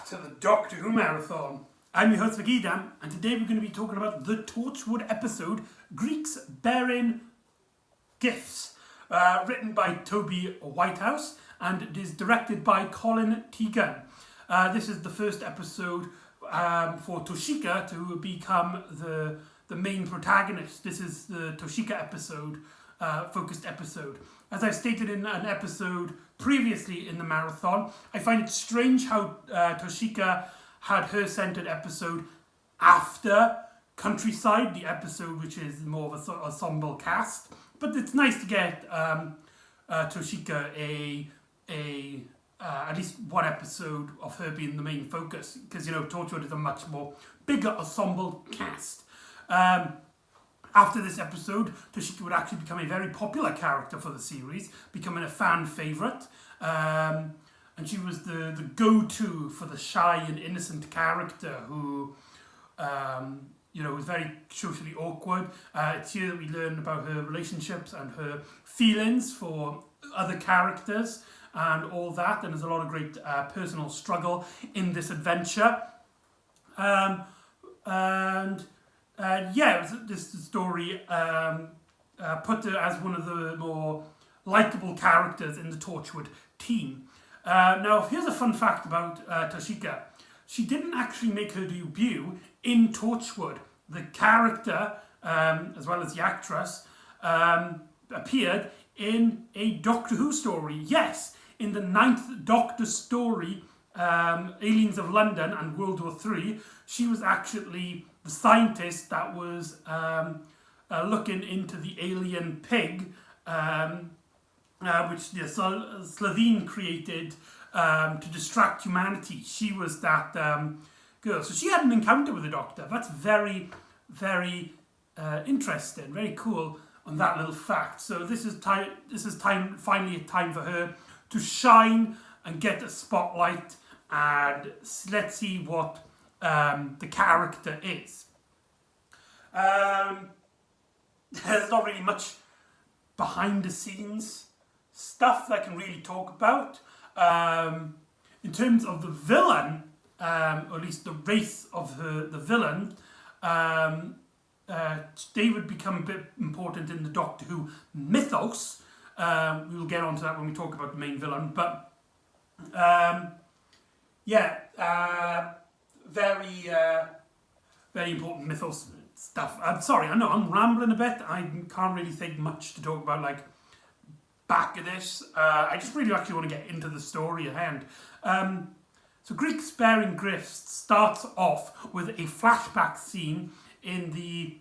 to the Doctor Who Marathon. I'm your host McEdam, and today we're going to be talking about the Torchwood episode, Greeks Bearing Gifts, written by Toby Whitehouse, and it is directed by Colin Teagan. This is the first episode for Toshika to become the main protagonist. This is the Toshika episode, focused episode. As I've stated in an episode previously in the marathon, I find it strange how Toshika had her centered episode after Countryside, the episode which is more of an ensemble cast. But it's nice to get Toshika at least one episode of her being the main focus, because Torchwood is a much more bigger ensemble cast. After this episode, Toshika would actually become a very popular character for the series, becoming a fan favourite. And she was the go-to for the shy and innocent character who, was very socially awkward. It's here that we learn about her relationships and her feelings for other characters and all that. And there's a lot of great personal struggle in this adventure. This story put her as one of the more likeable characters in the Torchwood team. Now, here's a fun fact about Toshika. She didn't actually make her debut in Torchwood. The character, as well as the actress, appeared in a Doctor Who story. Yes, in the 9th Doctor story, Aliens of London and World War III, she was actually the scientist that was looking into the alien pig, which the Slovene created to distract humanity. She was that girl. So she had an encounter with the Doctor. That's very, very interesting, very cool on that little fact. So this is finally a time for her to shine and get a spotlight, and let's see what the character is. There's not really much behind the scenes stuff that I can really talk about. In terms of the villain, or at least the race of the villain, they would become a bit important in the Doctor Who mythos. We'll get onto that when we talk about the main villain, but very important mythos stuff. I'm sorry, I know I'm rambling a bit. I can't really think much to talk about, like, back of this. I just really actually want to get into the story at hand. So Greeks Bearing Gifts starts off with a flashback scene in I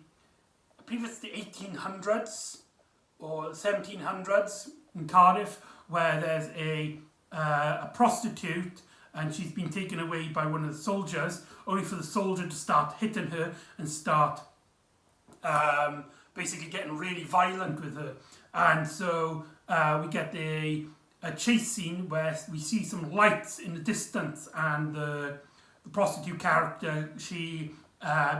believe it's the 1800s or 1700s in Cardiff, where there's a prostitute, and she's been taken away by one of the soldiers, only for the soldier to start hitting her and start basically getting really violent with her. And so we get a chase scene where we see some lights in the distance, and the prostitute character, she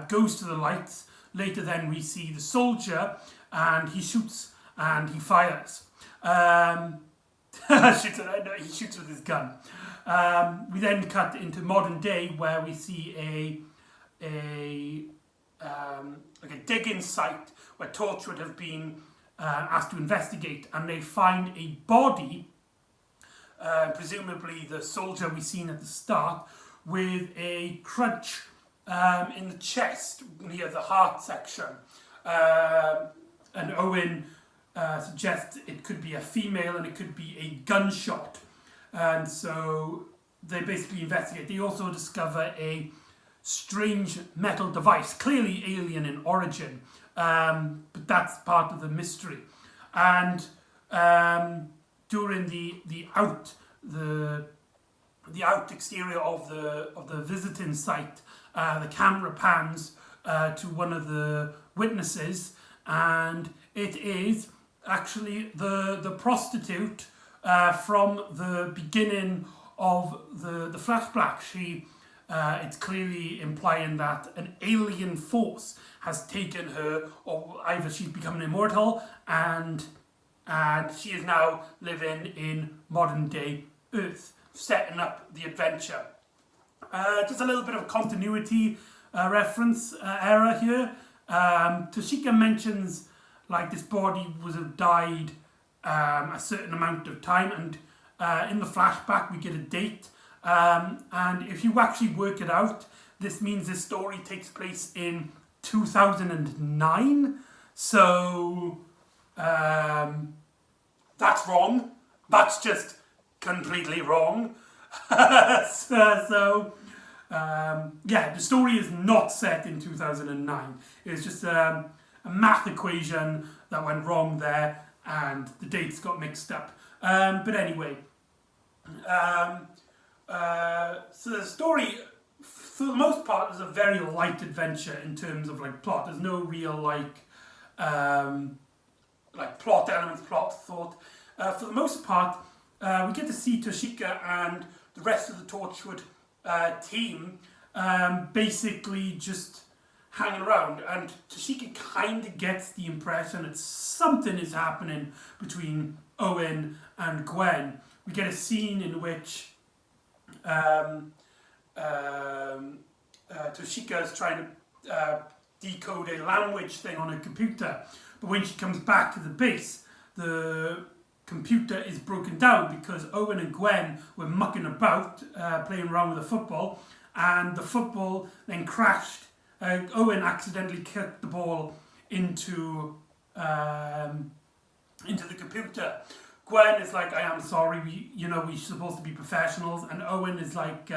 goes to the lights. Later then we see the soldier, and he shoots and he fires. He shoots with his gun. We then cut into modern day, where we see a dig-in site where Torchwood have been asked to investigate, and they find a body, presumably the soldier we seen at the start, with a crunch in the chest near the heart section. And Owen suggests it could be a female and it could be a gunshot. And so they basically investigate. They also discover a strange metal device, clearly alien in origin, but that's part of the mystery. And during the out exterior of the visiting site, the camera pans to one of the witnesses, and it is actually the prostitute from the beginning of the flashback. It's clearly implying that an alien force has taken her, or either she's become immortal, and she is now living in modern day Earth, setting up the adventure. Just a little bit of continuity reference error here. Toshika mentions like this body was died a certain amount of time, and in the flashback we get a date. And if you actually work it out, this means this story takes place in 2009. So that's wrong. That's just completely wrong. Yeah, the story is not set in 2009. It's just a math equation that went wrong there, and the dates got mixed up. But anyway, so the story, for the most part, is a very light adventure in terms of like plot. There's no real like plot elements, plot thought. For the most part, we get to see Toshika and the rest of the Torchwood team basically just hanging around, and Toshika kind of gets the impression that something is happening between Owen and Gwen. We get a scene in which Toshika is trying to decode a language thing on a computer, but when she comes back to the base, the computer is broken down because Owen and Gwen were mucking about, playing around with a football, and the football then crashed. Owen accidentally kicked the ball into the computer. Gwen is like, I am sorry, we're supposed to be professionals, and Owen is like,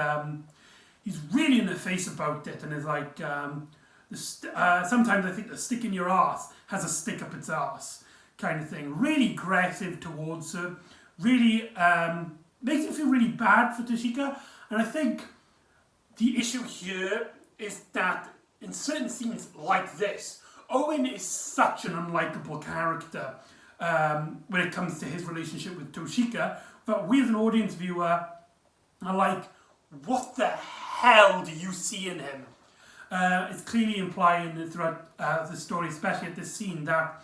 he's really in the face about it, and is like, sometimes I think the stick in your arse has a stick up its arse, kind of thing. Really aggressive towards her, really makes me feel really bad for Toshika. And I think the issue here is that in certain scenes like this, Owen is such an unlikable character when it comes to his relationship with Toshika, but we as an audience viewer are like, what the hell do you see in him? It's clearly implying throughout the story, especially at this scene, that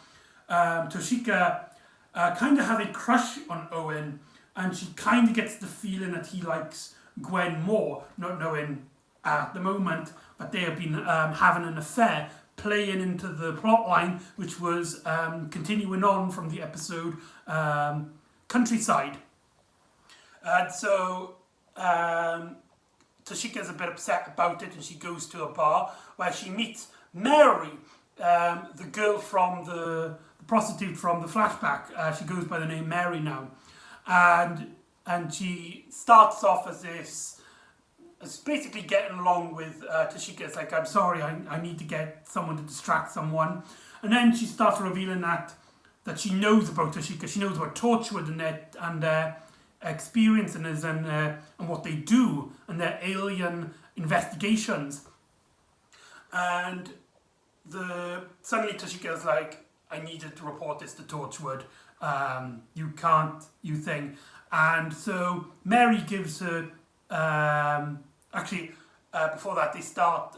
Toshika kind of has a crush on Owen, and she kind of gets the feeling that he likes Gwen more, not knowing at the moment, but they have been having an affair, playing into the plot line, which was continuing on from the episode Countryside. And so Toshika's a bit upset about it, and she goes to a bar where she meets Mary, the girl from the prostitute from the flashback. She goes by the name Mary now, and she starts off as basically getting along with Toshika. It's like, I'm sorry, I need to get someone to distract someone, and then she starts revealing that she knows about Toshika. She knows about Torchwood and their experiences and what they do and their alien investigations. And suddenly Toshika is like, I needed to report this to Torchwood. You can't, you thing. And so Mary gives her, before that they start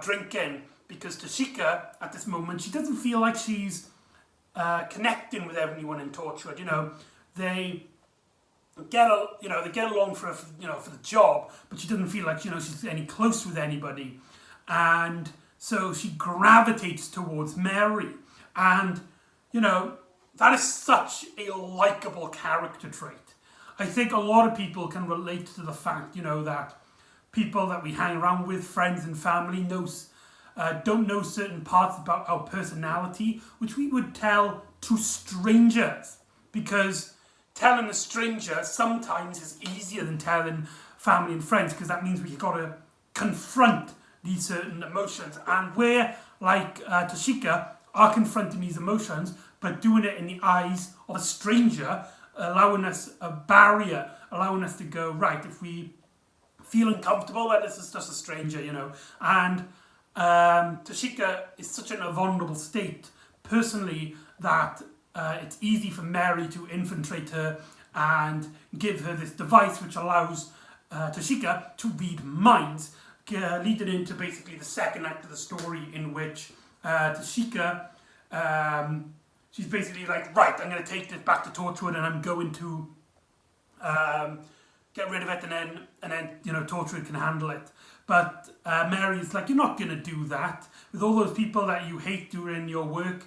drinking, because Toshika, at this moment, she doesn't feel like she's connecting with everyone in Torchwood. They get along for the job, but she doesn't feel like she's any close with anybody, and so she gravitates towards Mary, and that is such a likable character trait. I think a lot of people can relate to the fact that people that we hang around with, friends and family, don't know certain parts about our personality, which we would tell to strangers, because telling a stranger sometimes is easier than telling family and friends, because that means we've got to confront these certain emotions. And we're, like Toshika, are confronting these emotions, but doing it in the eyes of a stranger, allowing us a barrier, allowing us to go, right, if we feel uncomfortable, well, this is just a stranger, And Toshika is such in a vulnerable state, personally, that it's easy for Mary to infiltrate her and give her this device which allows Toshika to read minds, leading into basically the second act of the story, in which Toshika, she's basically like, right, I'm going to take this back to Torchwood, and I'm going to get rid of it, and then Torchwood can handle it. But Mary's like, you're not going to do that with all those people that you hate during your work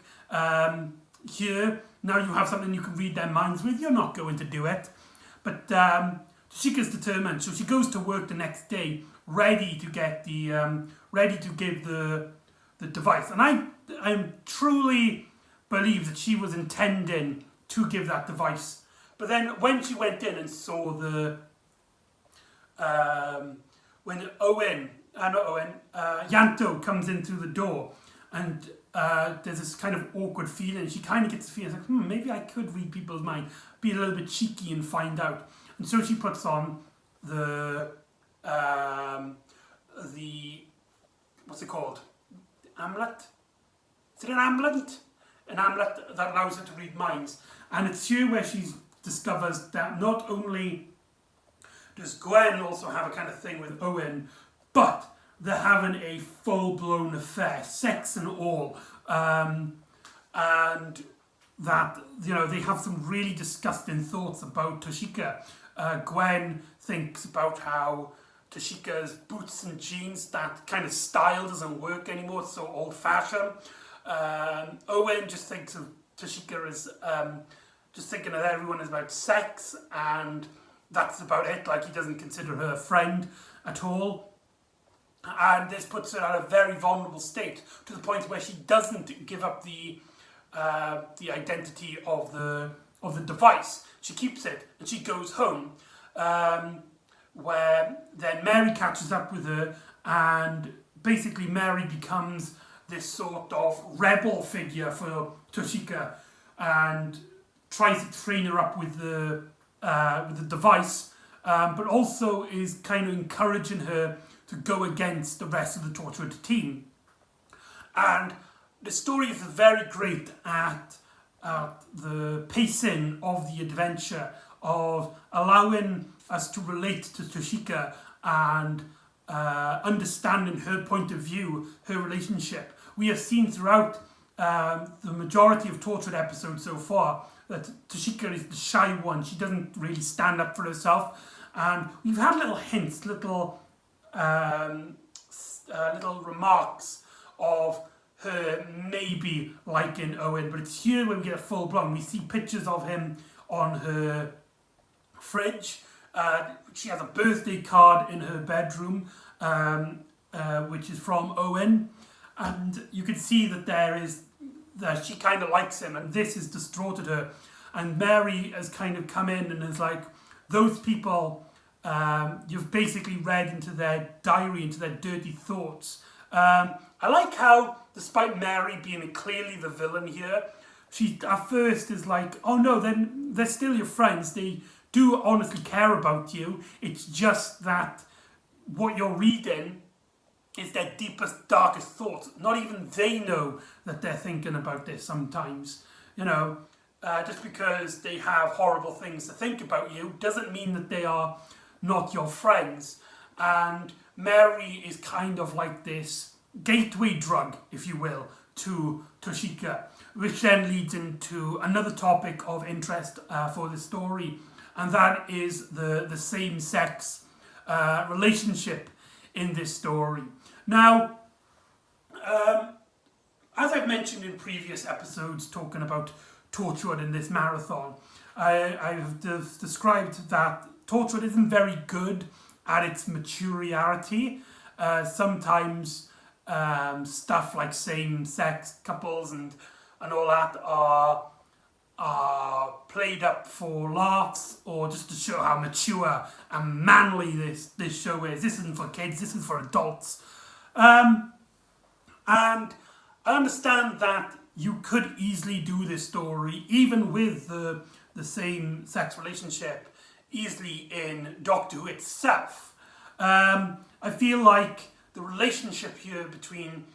here. Now you have something you can read their minds with. You're not going to do it. But Toshika's determined, so she goes to work the next day, ready to get ready to give the device. And I truly believe that she was intending to give that device. But then when she went in and saw when Yanto comes in through the door, and there's this kind of awkward feeling. She kind of gets the feeling like, maybe I could read people's mind, be a little bit cheeky and find out. And so she puts on the what's it called? Amulet? Is it an amulet? An amulet that allows her to read minds. And it's here where she discovers that not only does Gwen also have a kind of thing with Owen, but they're having a full-blown affair, sex and all. And that, they have some really disgusting thoughts about Toshika. Gwen thinks about how Toshika's boots and jeans, that kind of style doesn't work anymore, it's so old-fashioned. Owen just thinks of Toshika as just thinking that everyone is about sex, and that's about it. Like, he doesn't consider her a friend at all. And this puts her at a very vulnerable state, to the point where she doesn't give up the identity of the device. She keeps it, and she goes home, where then Mary catches up with her, and basically Mary becomes this sort of rebel figure for Toshika, and tries to train her up with the device, but also is kind of encouraging her to go against the rest of the Torchwood team. And the story is very great at the pacing of the adventure, of allowing us to relate to Toshika and understanding her point of view, her relationship. We have seen throughout the majority of Torchwood episodes so far that Toshika is the shy one. She doesn't really stand up for herself. And we've had little hints, little remarks of her maybe liking Owen, but it's here when we get a full blown. We see pictures of him on her fridge. She has a birthday card in her bedroom, which is from Owen, and you can see that she kind of likes him, and this has distorted her. And Mary has kind of come in and is like, those people, you've basically read into their diary, into their dirty thoughts. I like how, despite Mary being clearly the villain here, she at first is like, oh no, then they're still your friends. They do honestly care about you. It's just that what you're reading is their deepest, darkest thoughts. Not even they know that they're thinking about this sometimes. Just because they have horrible things to think about you doesn't mean that they are not your friends. And Mary is kind of like this gateway drug, if you will, to Toshika, which then leads into another topic of interest for the story, and that is the same-sex relationship in this story. Now, as I've mentioned in previous episodes talking about Torchwood in this marathon, I have described that Torchwood isn't very good at its maturity. Sometimes stuff like same-sex couples and all that are played up for laughs, or just to show how mature and manly this show is. This isn't for kids, this is for adults. And I understand that you could easily do this story, even with the same-sex relationship, easily in Doctor Who itself. I feel like the relationship here between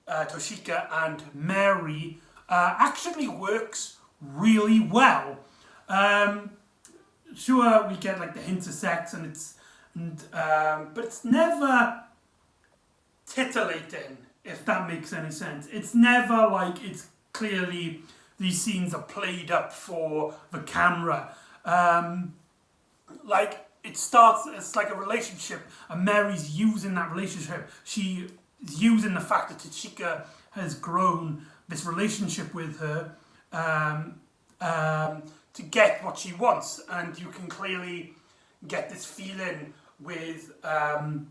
Toshika and Mary actually works really well. Sure, we get like the hints of sex, but it's never titillating, if that makes any sense. It's never like it's clearly these scenes are played up for the camera. Like, it starts, it's like a relationship, and Mary's using that relationship. She is using the fact that Tashika has grown this relationship with her to get what she wants, and you can clearly get this feeling with that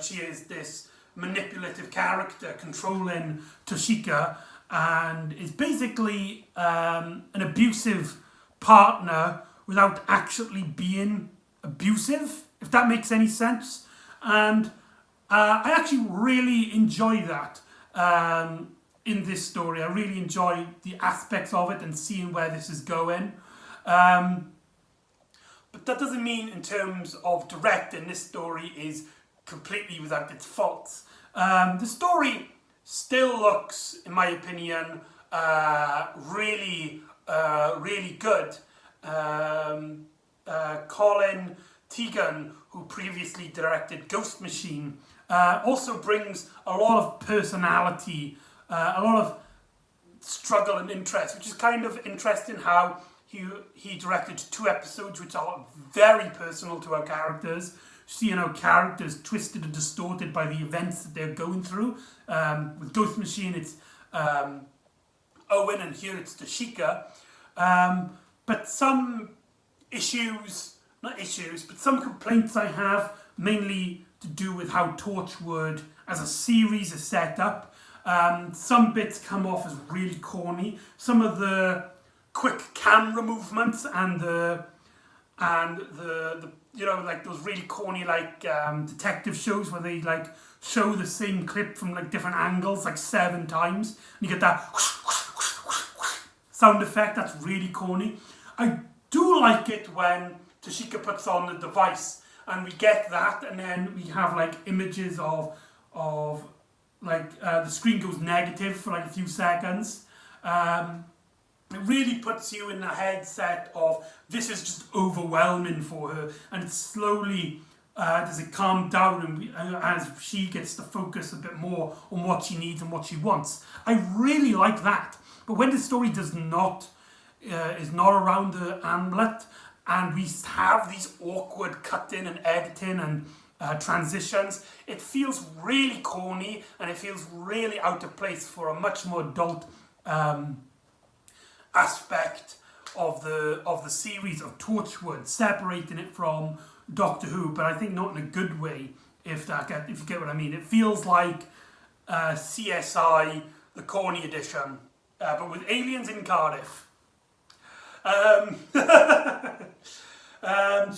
she is this manipulative character controlling Toshika, and is basically an abusive partner without actually being abusive, if that makes any sense. And I actually really enjoy that in this story. I really enjoy the aspects of it and seeing where this is going. But that doesn't mean in terms of directing, this story is completely without its faults. The story still looks, in my opinion, really good. Colin Teagan, who previously directed Ghost Machine, also brings a lot of personality, a lot of struggle and interest, which is kind of interesting how he directed 2 episodes which are very personal to our characters. Seeing our characters twisted and distorted by the events that they're going through. With Ghost Machine, it's Owen, and here it's Toshika. But some some complaints I have, mainly to do with how Torchwood as a series is set up. Some bits come off as really corny. Some of the quick camera movements and the like those really corny detective shows where they like show the same clip from like different angles like 7 times, and you get that sound effect. That's really corny. I do like it when Toshika puts on the device and we get that, and then we have like images of the screen goes negative for like a few seconds. It really puts you in the headset of this is just overwhelming for her, and it slowly does it calm down, and as she gets to focus a bit more on what she needs and what she wants. I really like that. But when the story does not is not around the amulet, and we have these awkward cutting and editing and transitions, it feels really corny, and it feels really out of place for a much more adult aspect of the series of Torchwood, separating it from Doctor Who, but I think not in a good way, if you get what I mean. It feels like CSI, the corny edition, but with aliens in Cardiff.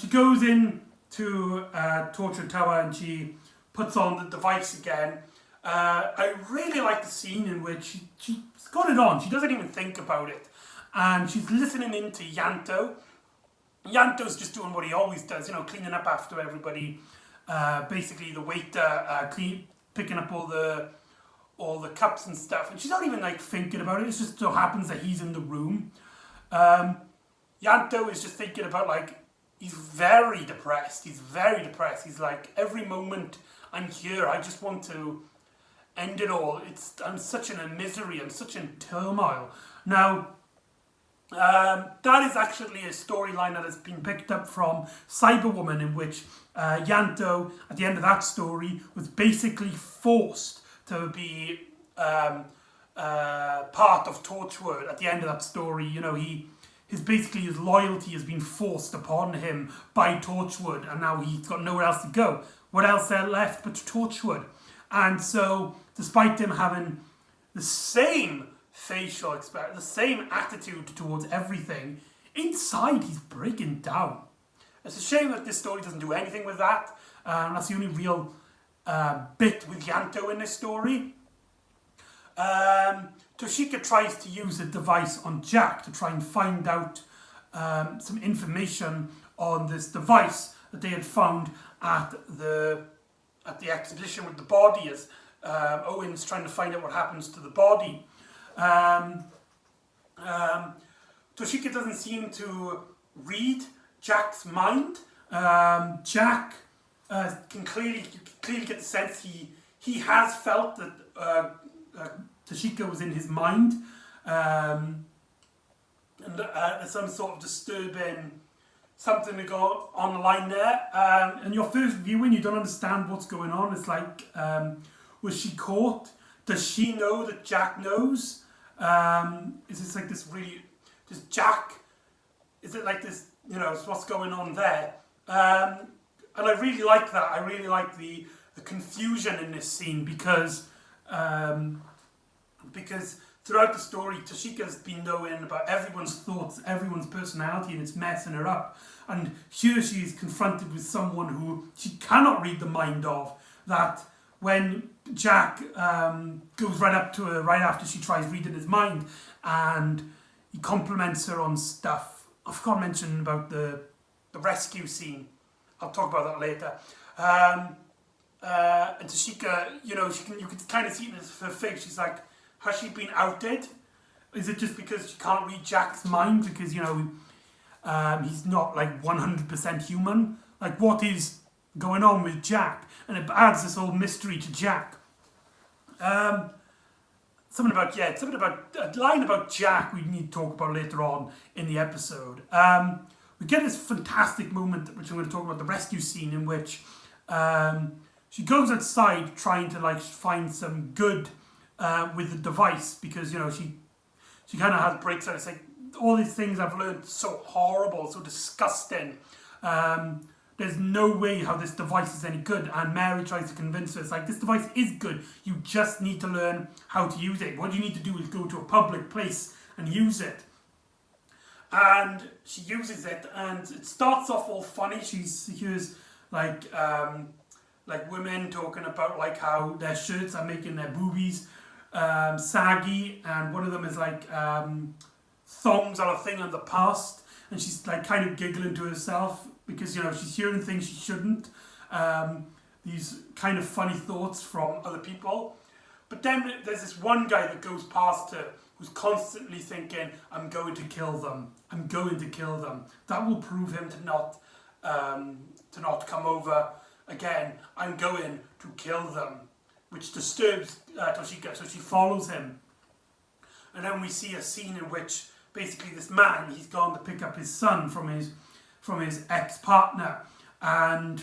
She goes in to Torture Tower and she puts on the device again. I really like the scene in which she's got it on. She doesn't even think about it. And she's listening in to Yanto. Yanto's just doing what he always does, cleaning up after everybody. Basically, the waiter picking up all the cups and stuff. And she's not even thinking about it. It just so happens that he's in the room. Yanto is just thinking about he's very depressed. He's He's like, every moment I'm here, I just want to end it all. I'm such in a misery. I'm such in turmoil. Now, that is actually a storyline that has been picked up from Cyberwoman, in which Yanto, at the end of that story, was basically forced to be part of Torchwood. At the end of that story, his loyalty has been forced upon him by Torchwood, and now he's got nowhere else to go. What else there left but Torchwood? And so, despite him having the same facial expression, the same attitude towards everything, inside he's breaking down. It's a shame that this story doesn't do anything with that. That's the only real bit with Yanto in this story. Toshika tries to use the device on Jack to try and find out some information on this device that they had found at the exhibition with the body, as Owen's trying to find out what happens to the body. Toshika doesn't seem to read Jack's mind. Jack can clearly get the sense he has felt that Toshika was in his mind, and some sort of disturbing something to go on the line there. And your first viewing, you don't understand what's going on. It's like, was she caught? Does she know that Jack knows? Is this like this really, does Jack, is it like this, what's going on there? And I really like that. I really like the confusion in this scene because throughout the story, Toshika's been knowing about everyone's thoughts, everyone's personality, and it's messing her up. And here she is confronted with someone who she cannot read the mind of. That when Jack goes right up to her right after she tries reading his mind, and he compliments her on stuff. I forgot to mention about the rescue scene. I'll talk about that later. And Toshika, you can kind of see it in her face. She's like, has she been outed? Is it just because she can't read Jack's mind? Because, he's not like 100% human. Like, what is going on with Jack? And it adds this whole mystery to Jack. Something about a line about Jack we need to talk about later on in the episode. We get this fantastic moment, which I'm going to talk about, the rescue scene, in which she goes outside trying to find some good with the device, because she kind of has breaks out. It's like, all these things I've learned so horrible, so disgusting. There's no way how this device is any good. And Mary tries to convince her, it's like, this device is good. You just need to learn how to use it. What you need to do is go to a public place and use it. And she uses it, and it starts off all funny. She hears like women talking about like how their shirts are making their boobies saggy, and one of them is like thongs are a thing of the past, and she's like kind of giggling to herself because she's hearing things she shouldn't. These kind of funny thoughts from other people. But then there's this one guy that goes past her who's constantly thinking, I'm going to kill them. I'm going to kill them. That will prove him to not come over again. I'm going to kill them. Which disturbs Toshika, so she follows him. And then we see a scene in which basically this man, he's gone to pick up his son from his ex-partner. And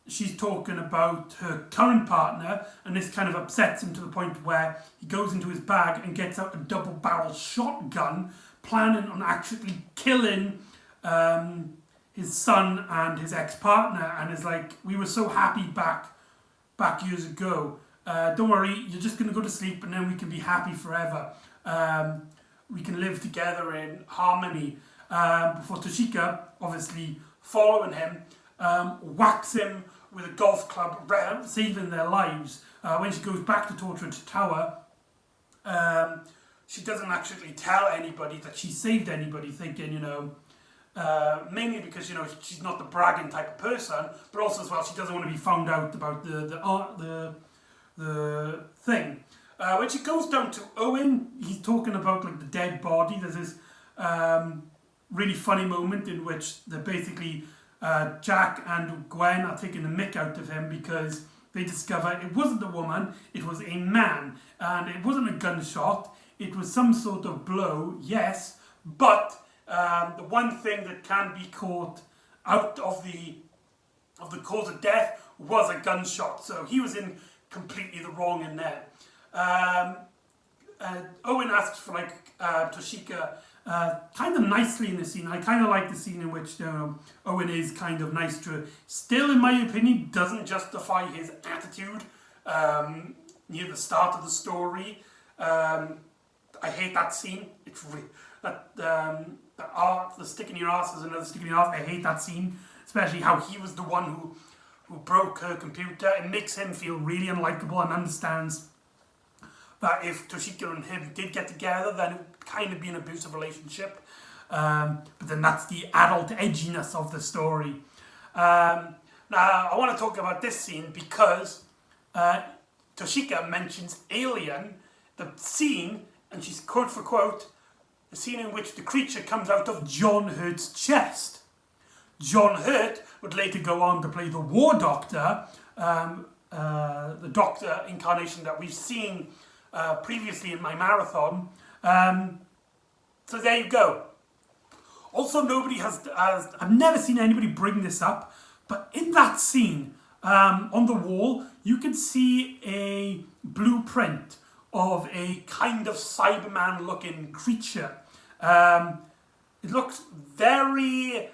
she's talking about her current partner, and this kind of upsets him to the point where he goes into his bag and gets out a double-barrel shotgun, planning on actually killing his son and his ex-partner, and is like, we were so happy back years ago. Don't worry, you're just going to go to sleep and then we can be happy forever. We can live together in harmony. Before Toshika, obviously following him, whacks him with a golf club, saving their lives. When she goes back to Torchwood Tower, she doesn't actually tell anybody that she saved anybody, thinking, mainly because, she's not the bragging type of person, but also as well, she doesn't want to be found out about the thing. When she goes down to Owen, he's talking about like the dead body. There's this really funny moment in which they're basically Jack and Gwen are taking the mick out of him because they discover it wasn't a woman, it was a man, and it wasn't a gunshot, it was some sort of blow, yes, but the one thing that can be caught out of the cause of death was a gunshot, so he was in completely the wrong in there. Owen asks for Toshika kind of nicely in the scene. I kind of like the scene in which Owen is kind of nice to her. Still, in my opinion, doesn't justify his attitude near the start of the story. I hate that scene. It's really, the stick in your ass is another stick in your ass. I hate that scene, especially how he was the one who broke her computer. It makes him feel really unlikable and understands that if Toshika and him did get together, then it would kind of be an abusive relationship. But then that's the adult edginess of the story. Now, I want to talk about this scene because Toshika mentions Alien, the scene, and she's quote for quote, the scene in which the creature comes out of John Hurt's chest. John Hurt would later go on to play the War Doctor, the Doctor incarnation that we've seen previously in my marathon. So there you go. Also, I've never seen anybody bring this up, but in that scene, on the wall, you can see a blueprint of a kind of Cyberman-looking creature. It looks very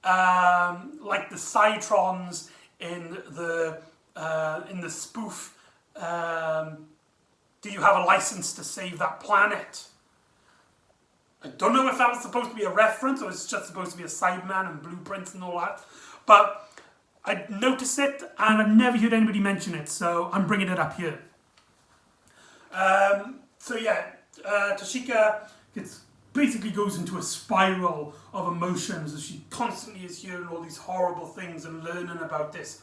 like the Cytrons in the spoof. Do you have a license to save that planet? I don't know if that was supposed to be a reference or it's just supposed to be a Cyberman and blueprints and all that, but I noticed it and I've never heard anybody mention it, so I'm bringing it up here. Toshika basically goes into a spiral of emotions as she constantly is hearing all these horrible things and learning about this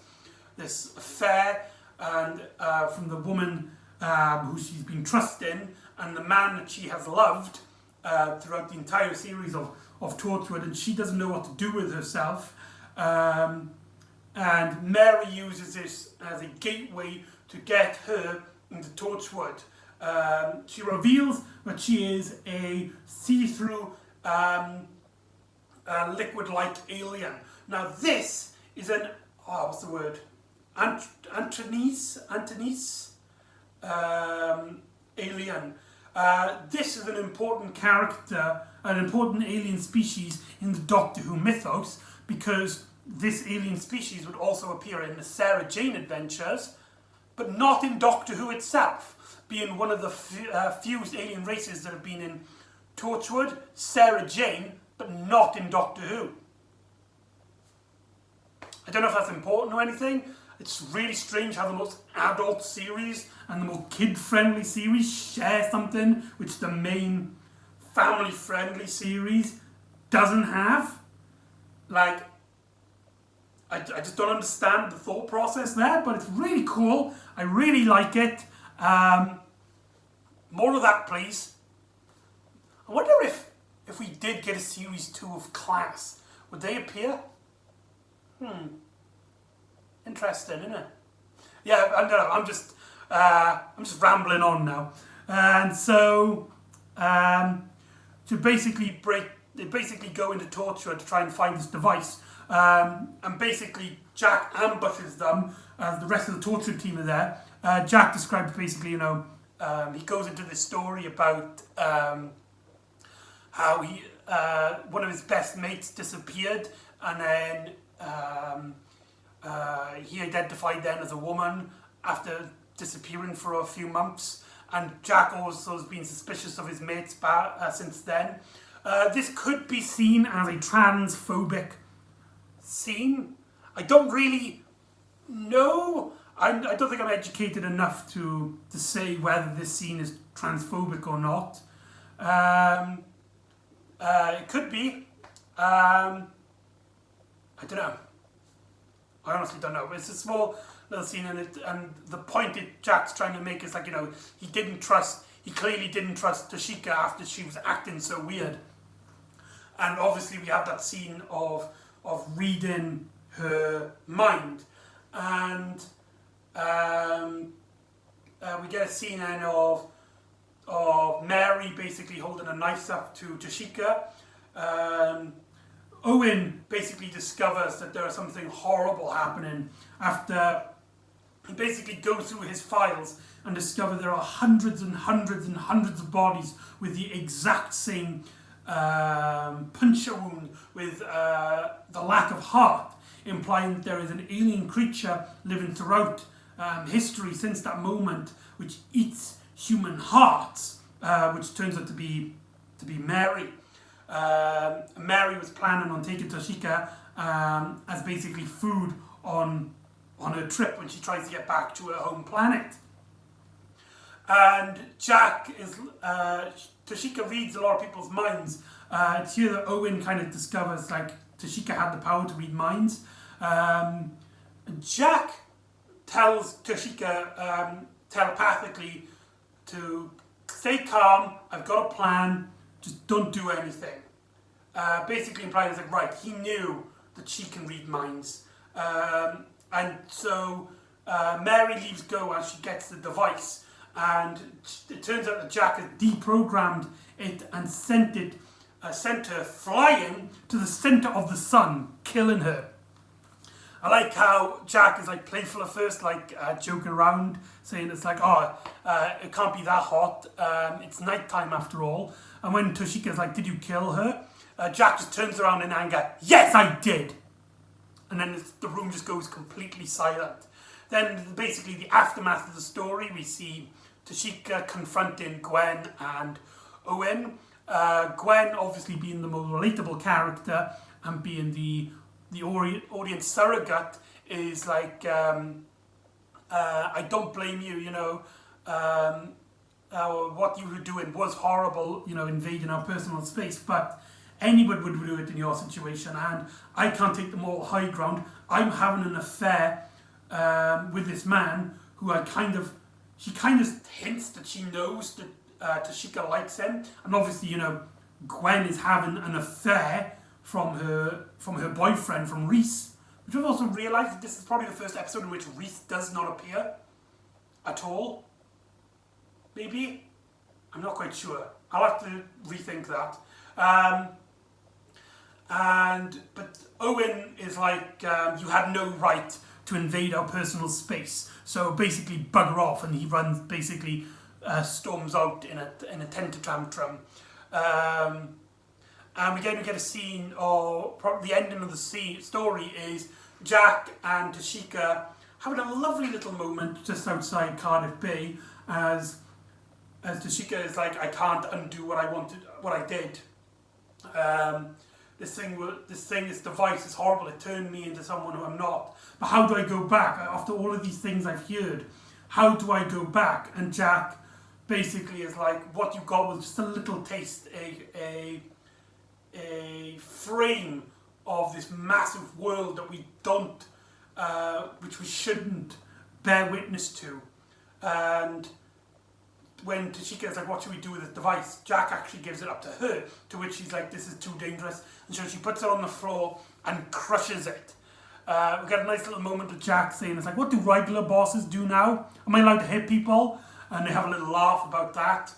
affair and from the woman who she's been trusting and the man that she has loved throughout the entire series of Torchwood, and she doesn't know what to do with herself. And Mary uses this as a gateway to get her into Torchwood. She reveals that she is a see-through liquid-like alien. Now this is an, what's the word? Antonese alien. This is an important character, an important alien species in the Doctor Who mythos, because this alien species would also appear in the Sarah Jane adventures, but not in Doctor Who itself, being one of the few alien races that have been in Torchwood, Sarah Jane, but not in Doctor Who. I don't know if that's important or anything. It's really strange how the most adult series and the more kid-friendly series share something which the main family-friendly series doesn't have. Like, I just don't understand the thought process there, but it's really cool. I really like it. More of that, please. I wonder if we did get a series 2 of Class, would they appear? Interesting, isn't it? Yeah, I know. I'm just rambling on now. And so, they basically go into Torchwood to try and find this device. And basically, Jack ambushes them. The rest of the Torchwood team are there. Jack describes basically, he goes into this story about how one of his best mates disappeared, and then he identified then as a woman after disappearing for a few months, and Jack also has been suspicious of his mates since then. This could be seen as a transphobic scene. I don't really know. I don't think I'm educated enough to say whether this scene is transphobic or not. It could be. I don't know. I honestly don't know. It's a small little scene, and the point that Jack's trying to make is like, he clearly didn't trust Toshika after she was acting so weird. And obviously we have that scene of reading her mind, and we get a scene then of Mary basically holding a knife up to Toshika. Owen basically discovers that there is something horrible happening after he basically goes through his files and discover there are hundreds and hundreds and hundreds of bodies with the exact same puncture wound, with the lack of heart, implying that there is an alien creature living throughout history since that moment, which eats human hearts, which turns out to be Mary. Mary was planning on taking Toshika as basically food on her trip when she tries to get back to her home planet. And Toshika reads a lot of people's minds. It's here that Owen kind of discovers like Toshika had the power to read minds. Jack tells Toshika telepathically to stay calm, I've got a plan, just don't do anything. Basically implying like, right, he knew that she can read minds. And so Mary leaves go as she gets the device, and it turns out that Jack has deprogrammed it and sent it sent her flying to the centre of the sun, killing her. I like how Jack is like playful at first, like joking around, saying it's like, oh, it can't be that hot. It's nighttime after all. And when Toshika's like, did you kill her? Jack just turns around in anger. Yes, I did. And then the room just goes completely silent. Then basically the aftermath of the story, we see Toshika confronting Gwen and Owen. Gwen obviously being the more relatable character and being the audience surrogate is like, I don't blame you, you know, what you were doing was horrible, you know, invading our personal space, but anybody would do it in your situation, and I can't take the moral high ground. I'm having an affair with this man who she kind of hints that she knows that Toshika likes him, and obviously, you know, Gwen is having an affair from her boyfriend, from Reese, which I've also realised that this is probably the first episode in which Reese does not appear at all. Maybe? I'm not quite sure. I'll have to rethink that. But Owen is like, you had no right to invade our personal space, so basically bugger off, and he runs, basically storms out in a temper tantrum. And we get a scene, or probably the ending of the story is Jack and Toshika having a lovely little moment just outside Cardiff Bay, as Toshika is like, I can't undo what I did. This device is horrible. It turned me into someone who I'm not. But how do I go back after all of these things I've heard? How do I go back? And Jack basically is like, what you got was just a little taste, a frame of this massive world that we don't, which we shouldn't bear witness to. And when Toshika is like, what should we do with this device? Jack actually gives it up to her, to which she's like, this is too dangerous. And so she puts it on the floor and crushes it. We get a nice little moment of Jack saying, it's like, what do regular bosses do now? Am I allowed to hit people? And they have a little laugh about that.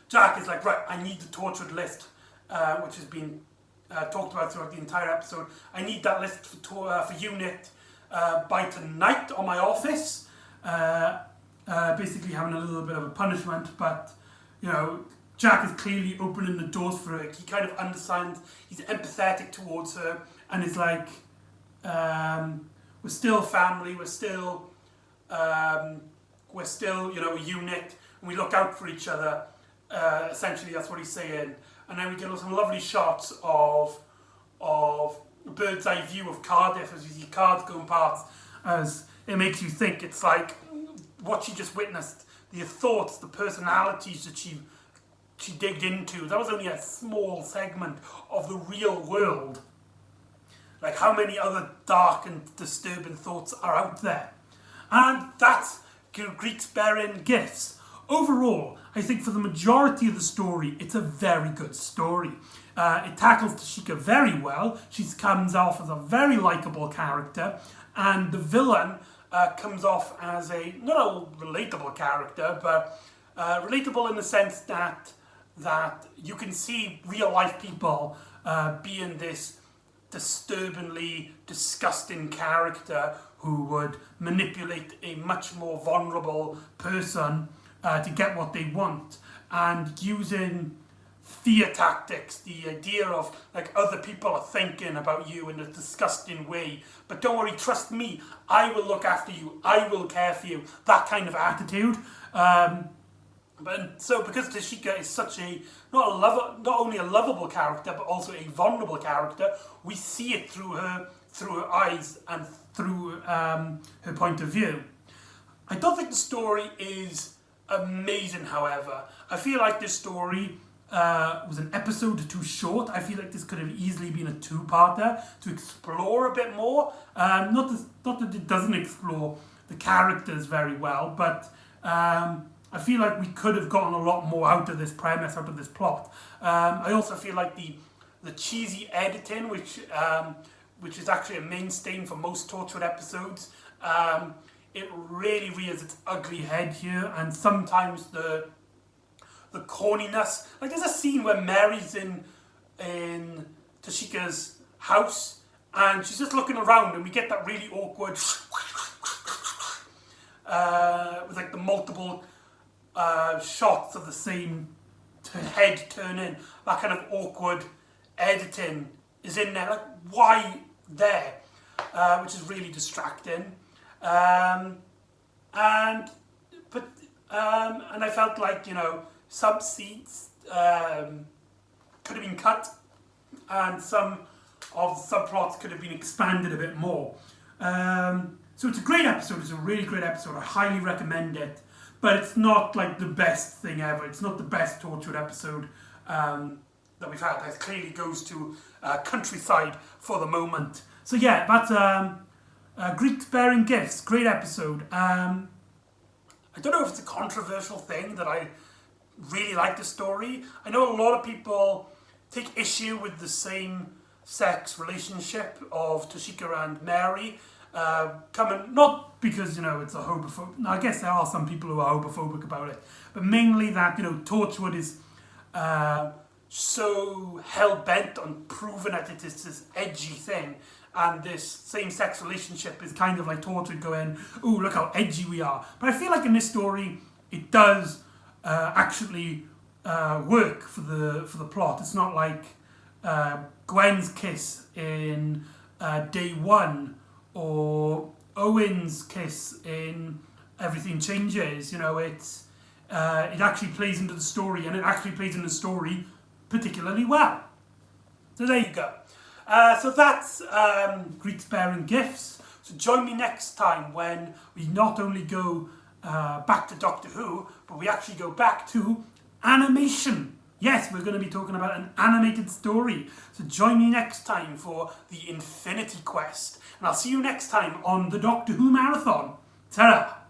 Jack is like, right, I need the tortured list, which has been talked about throughout the entire episode. I need that list for unit by tonight on my office. Basically having a little bit of a punishment, but, you know, Jack is clearly opening the doors for her. He kind of understands, he's empathetic towards her, and it's like, we're still family, we're still, you know, a unit, and we look out for each other. Essentially, that's what he's saying. And then we get some lovely shots of a bird's eye view of Cardiff as you see cars going past, as it makes you think it's like what she just witnessed, the thoughts, the personalities that she digged into. That was only a small segment of the real world. Like, how many other dark and disturbing thoughts are out there? And that's Greeks bearing gifts. Overall, I think for the majority of the story, it's a very good story. It tackles Toshika very well. She comes off as a very likeable character, and the villain comes off as not a relatable character, but relatable in the sense that you can see real life people being this disturbingly disgusting character who would manipulate a much more vulnerable person to get what they want, and using fear tactics, the idea of like other people are thinking about you in a disgusting way, but don't worry, trust me, I will look after you, I will care for you, that kind of attitude. But so because Toshika is such not only a lovable character but also a vulnerable character, we see it through her eyes and through her point of view. I don't think the story is amazing, however. I feel like this story was an episode too short. I feel like this could have easily been a two-parter to explore a bit more. Not that it doesn't explore the characters very well, but I feel like we could have gotten a lot more out of this premise, out of this plot. I also feel like the cheesy editing, which is actually a mainstay for most Torchwood episodes, it really rears its ugly head here, and sometimes the the corniness. Like there's a scene where Mary's in Toshika's house and she's just looking around and we get that really awkward with like the multiple shots of the same head turning. That kind of awkward editing is in there. Like why there? Which is really distracting. And I felt like, you know, some scenes could have been cut and some of the subplots could have been expanded a bit more. So it's a great episode, it's a really great episode, I highly recommend it, but it's not like the best thing ever, it's not the best Torchwood episode that we've had. It clearly goes to countryside for the moment. So yeah, that's Greeks Bearing Gifts, great episode. I don't know if it's a controversial thing that I really like the story. I know a lot of people take issue with the same-sex relationship of Toshika and Mary, coming, not because, you know, it's a homophobic, no, I guess there are some people who are homophobic about it, but mainly that, you know, Torchwood is so hell-bent on proving that it is this edgy thing, and this same-sex relationship is kind of like Torchwood going, ooh, look how edgy we are. But I feel like in this story, it does actually work for the plot. It's not like Gwen's kiss in Day One or Owen's kiss in Everything Changes. You know, it actually plays into the story, and it actually plays into the story particularly well. So there you go. So that's Greeks Bearing Gifts. So join me next time when we not only go back to Doctor Who, but we actually go back to animation. Yes, we're going to be talking about an animated story. So join me next time for the Infinity Quest. And I'll see you next time on the Doctor Who Marathon. Ta-ra!